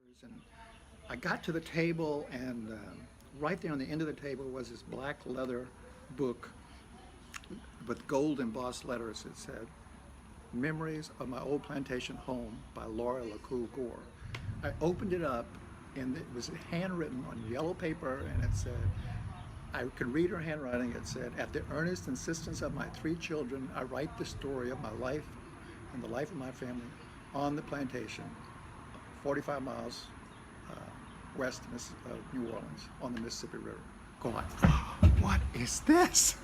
And I got to the table, and right there on the end of the table was this black leather book with gold embossed letters. It said, Memories of My Old Plantation Home by Laura Gore. I opened it up, and it was handwritten on yellow paper, and it said, I could read her handwriting. It said, At the earnest insistence of my three children, I write the story of my life and the life of my family on the plantation, 45 miles west of New Orleans on the Mississippi River. Going, what is this?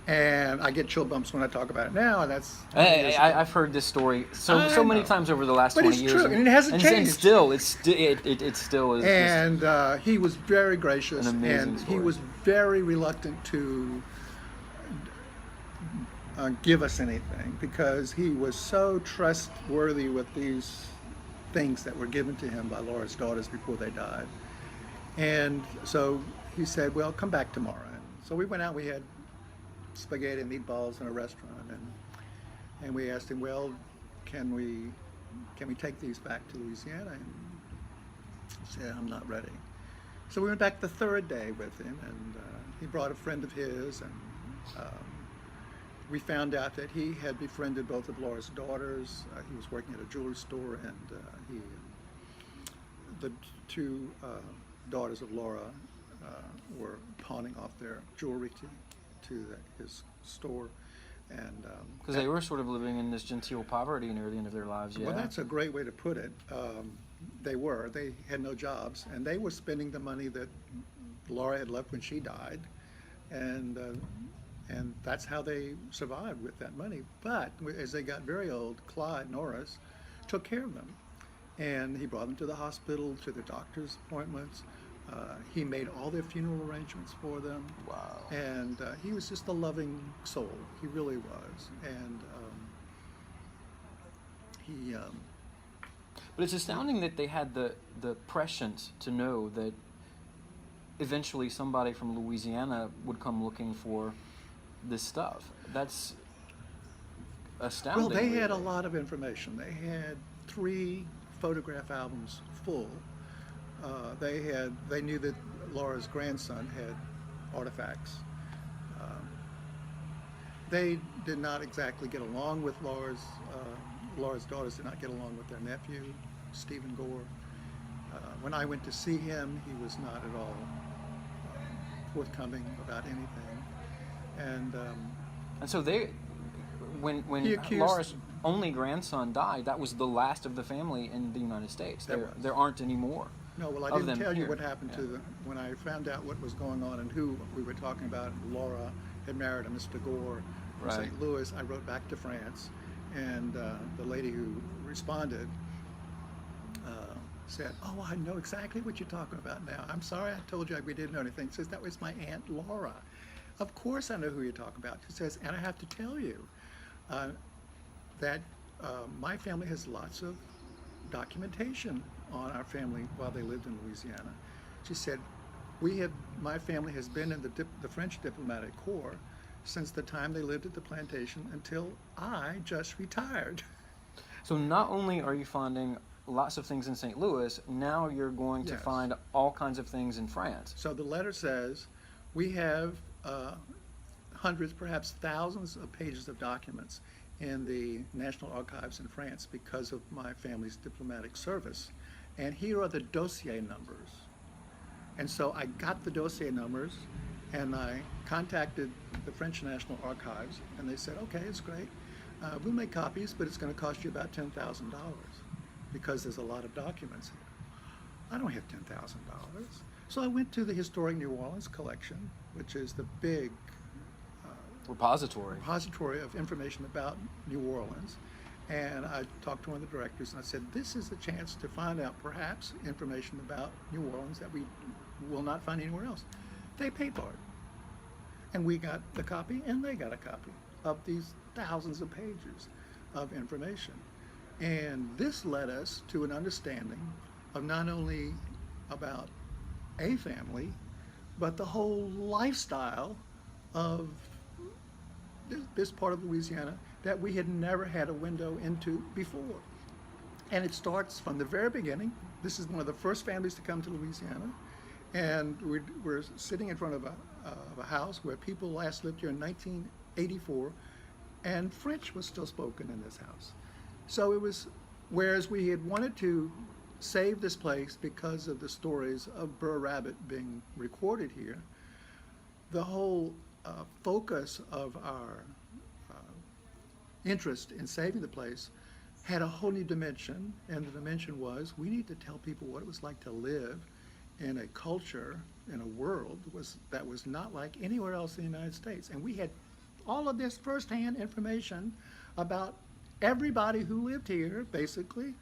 And I get chill bumps when I talk about it now, and that's. I've heard this story so many times over the last but 20 it's years. True, and it hasn't changed. And still, it still is. And he was very gracious, an amazing and story. he was very reluctant to give us anything because he was so trustworthy with these things that were given to him by Laura's daughters before they died. And so he said, well, come back tomorrow. And so we went out, we had spaghetti and meatballs in a restaurant, and we asked him, well, can we take these back to Louisiana? And he said, I'm not ready. So we went back the third day with him, and he brought a friend of his, and we found out that he had befriended both of Laura's daughters. He was working at a jewelry store, and the two daughters of Laura were pawning off their jewelry to his store. And because they were sort of living in this genteel poverty near the end of their lives. Yeah. Well, that's a great way to put it. They had no jobs, and they were spending the money that Laura had left when she died, and that's how they survived with that money. But as they got very old, Clyde Norris took care of them, and he brought them to the hospital, to the doctor's appointments. He made all their funeral arrangements for them. Wow. And he was just a loving soul. He really was. And he. But it's astounding that they had the prescience to know that eventually somebody from Louisiana would come looking for this stuff. That's astounding. Well, they had a really. lot of information. They had 3 photograph albums full. They knew that Laura's grandson had artifacts. They did not exactly get along with Laura's daughters did not get along with their nephew, Stephen Gore. When I went to see him, he was not at all forthcoming about anything. And so when Laura's only grandson died, that was the last of the family in the United States. There aren't any more. No, well, I didn't tell you what happened to when I found out what was going on and who we were talking about. Laura had married a Mr. Gore from St. Louis. I wrote back to France, and the lady who responded said, "Oh, I know exactly what you're talking about now. I'm sorry I told you we didn't know anything." She says, "That was my Aunt Laura." Of course I know who you're talking about. She says, "And I have to tell you that my family has lots of documentation on our family while they lived in Louisiana." She said, my family has been in the French diplomatic corps since the time they lived at the plantation until I just retired. So not only are you finding lots of things in St. Louis, now you're going to find all kinds of things in France. So the letter says, we have hundreds, perhaps thousands of pages of documents in the National Archives in France because of my family's diplomatic service. And here are the dossier numbers. And so I got the dossier numbers, and I contacted the French National Archives, and they said, okay, it's great. We'll make copies, but it's going to cost you about $10,000 because there's a lot of documents here. I don't have $10,000. So I went to the Historic New Orleans collection, which is the big repository of information about New Orleans. And I talked to one of the directors, and I said, this is a chance to find out perhaps information about New Orleans that we will not find anywhere else. They paid for it. And we got the copy, and they got a copy of these thousands of pages of information. And this led us to an understanding of not only about a family, but the whole lifestyle of this part of Louisiana that we had never had a window into before. And it starts from the very beginning. This is one of the first families to come to Louisiana. And we're sitting in front of a house where people last lived here in 1984, and French was still spoken in this house. So it was, whereas we had wanted to save this place because of the stories of Burr Rabbit being recorded here, the whole focus of our interest in saving the place had a whole new dimension, and the dimension was we need to tell people what it was like to live in a culture, in a world that was not like anywhere else in the United States. And we had all of this firsthand information about everybody who lived here, basically,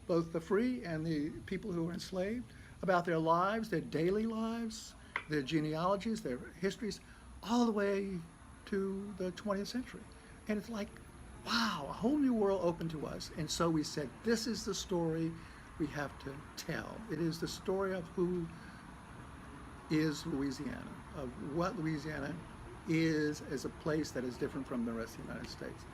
both the free and the people who were enslaved, about their lives, their daily lives, their genealogies, their histories, all the way to the 20th century. And it's like, wow, a whole new world opened to us. And so we said, this is the story we have to tell. It is the story of who is Louisiana, of what Louisiana is as a place that is different from the rest of the United States.